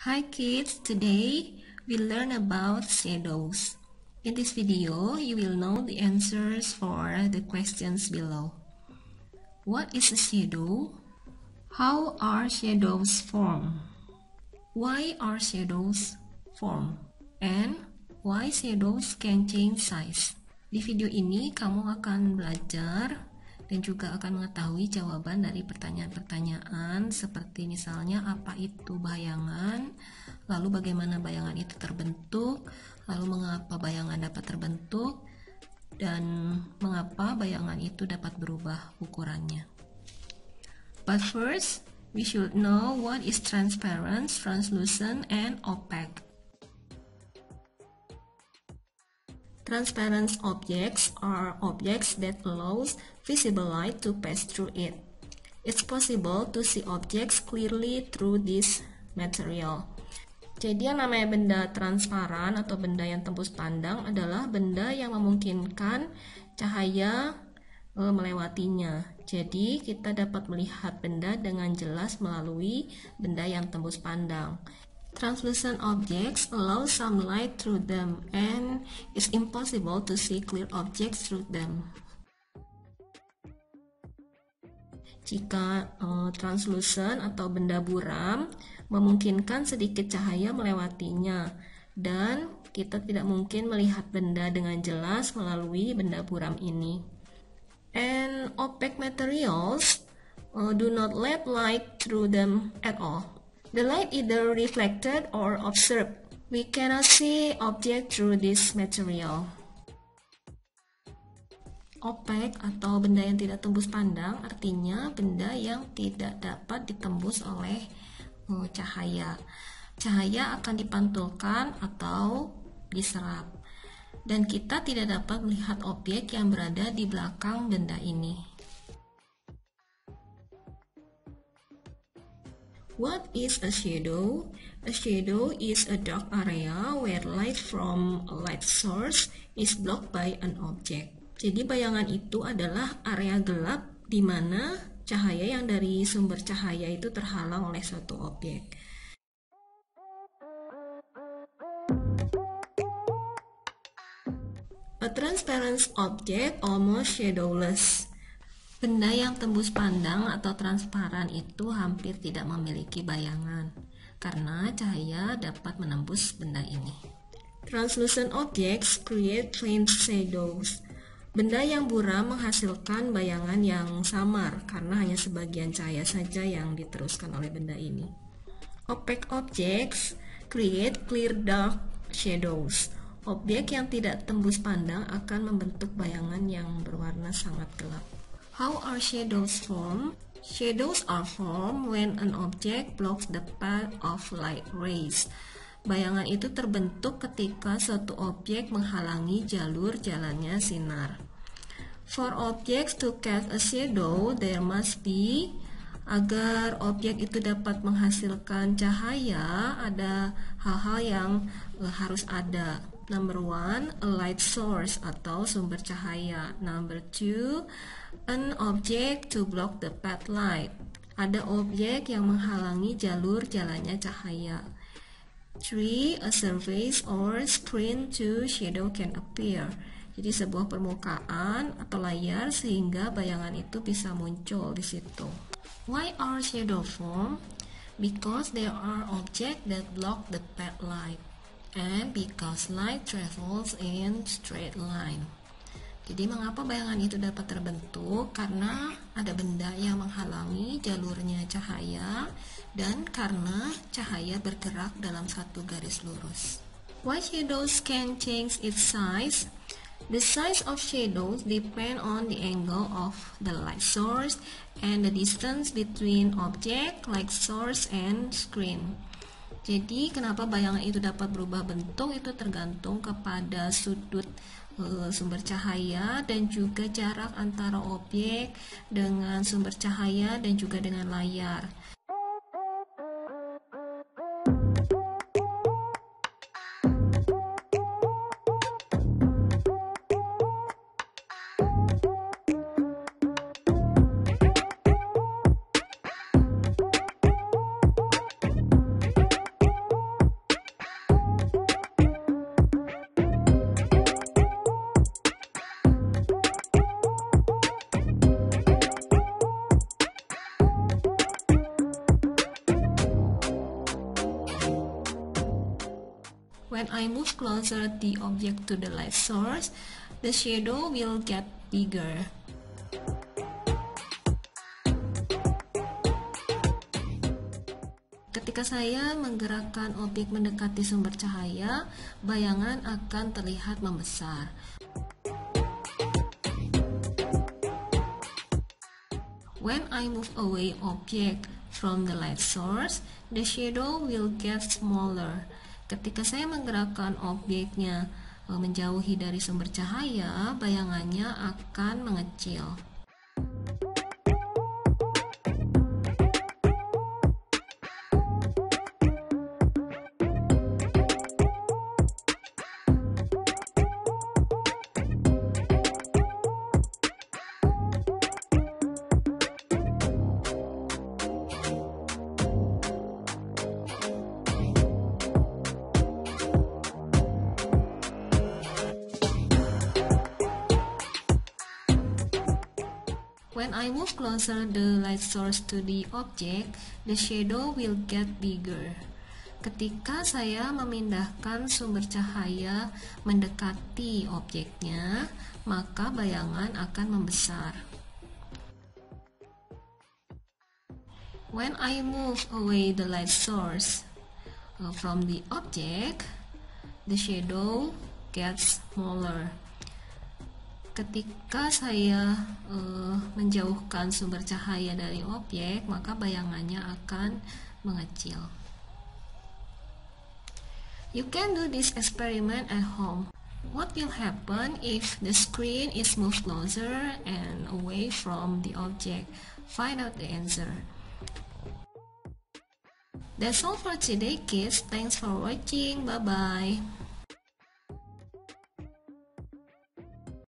Hi kids, today we learn about shadows. In this video, you will know the answers for the questions below. What is a shadow? How are shadows formed? Why are shadows formed? And why shadows can change size? Di video ini kamu akan belajar dan juga akan mengetahui jawaban dari pertanyaan-pertanyaan seperti misalnya apa itu bayangan, lalu bagaimana bayangan itu terbentuk, lalu mengapa bayangan dapat terbentuk, dan mengapa bayangan itu dapat berubah ukurannya. But first, we should know what is transparent, translucent, and opaque. Transparent objects are objects that allows visible light to pass through it. It's possible to see objects clearly through this material. Jadi yang namanya benda transparan atau benda yang tembus pandang adalah benda yang memungkinkan cahaya melewatinya. Jadi kita dapat melihat benda dengan jelas melalui benda yang tembus pandang. Translucent objects allow some light through them and it's impossible to see clear objects through them. Jika translucent atau benda buram memungkinkan sedikit cahaya melewatinya dan kita tidak mungkin melihat benda dengan jelas melalui benda buram ini. And opaque materials do not let light through them at all. The light either reflected or observed. We cannot see object through this material. Opaque atau benda yang tidak tembus pandang artinya benda yang tidak dapat ditembus oleh cahaya. Cahaya akan dipantulkan atau diserap. Dan kita tidak dapat melihat objek yang berada di belakang benda ini. What is a shadow? A shadow is a dark area where light from a light source is blocked by an object. Jadi bayangan itu adalah area gelap di mana cahaya yang dari sumber cahaya itu terhalang oleh suatu objek. A transparent object almost shadowless. Benda yang tembus pandang atau transparan itu hampir tidak memiliki bayangan karena cahaya dapat menembus benda ini. Translucent objects create faint shadows. Benda yang buram menghasilkan bayangan yang samar karena hanya sebagian cahaya saja yang diteruskan oleh benda ini. Opaque objects create clear dark shadows. Objek yang tidak tembus pandang akan membentuk bayangan yang berwarna sangat gelap. How are shadows formed? Shadows are formed when an object blocks the path of light rays. Bayangan itu terbentuk ketika suatu objek menghalangi jalur jalannya sinar. For objects to cast a shadow, there must be. Agar objek itu dapat menghasilkan cahaya, ada hal-hal yang harus ada. Number 1, a light source atau sumber cahaya. Number 2, an object to block the path light. Ada objek yang menghalangi jalur jalannya cahaya. 3, a surface or screen to shadow can appear. Jadi sebuah permukaan atau layar sehingga bayangan itu bisa muncul di situ. Why are shadow formed? Because there are objects that block the path light. And because light travels in straight line. Jadi mengapa bayangan itu dapat terbentuk? Karena ada benda yang menghalangi jalurnya cahaya dan karena cahaya bergerak dalam satu garis lurus. Why shadows can change its size? The size of shadows depend on the angle of the light source and the distance between object, light source, and screen. Jadi kenapa bayangan itu dapat berubah bentuk itu tergantung kepada sudut sumber cahaya dan juga jarak antara objek dengan sumber cahaya dan juga dengan layar. When I move closer the object to the light source, the shadow will get bigger. Ketika saya menggerakkan objek mendekati sumber cahaya, bayangan akan terlihat membesar. When I move away object from the light source, the shadow will get smaller. Ketika saya menggerakkan objeknya menjauhi dari sumber cahaya, bayangannya akan mengecil. When I move closer the light source to the object, the shadow will get bigger. Ketika saya memindahkan sumber cahaya mendekati objeknya, maka bayangan akan membesar. When I move away the light source from the object, the shadow gets smaller. Ketika saya menjauhkan sumber cahaya dari objek, maka bayangannya akan mengecil. You can do this experiment at home. What will happen if the screen is moved closer and away from the object? Find out the answer. That's all for today, kids. Thanks for watching. Bye-bye.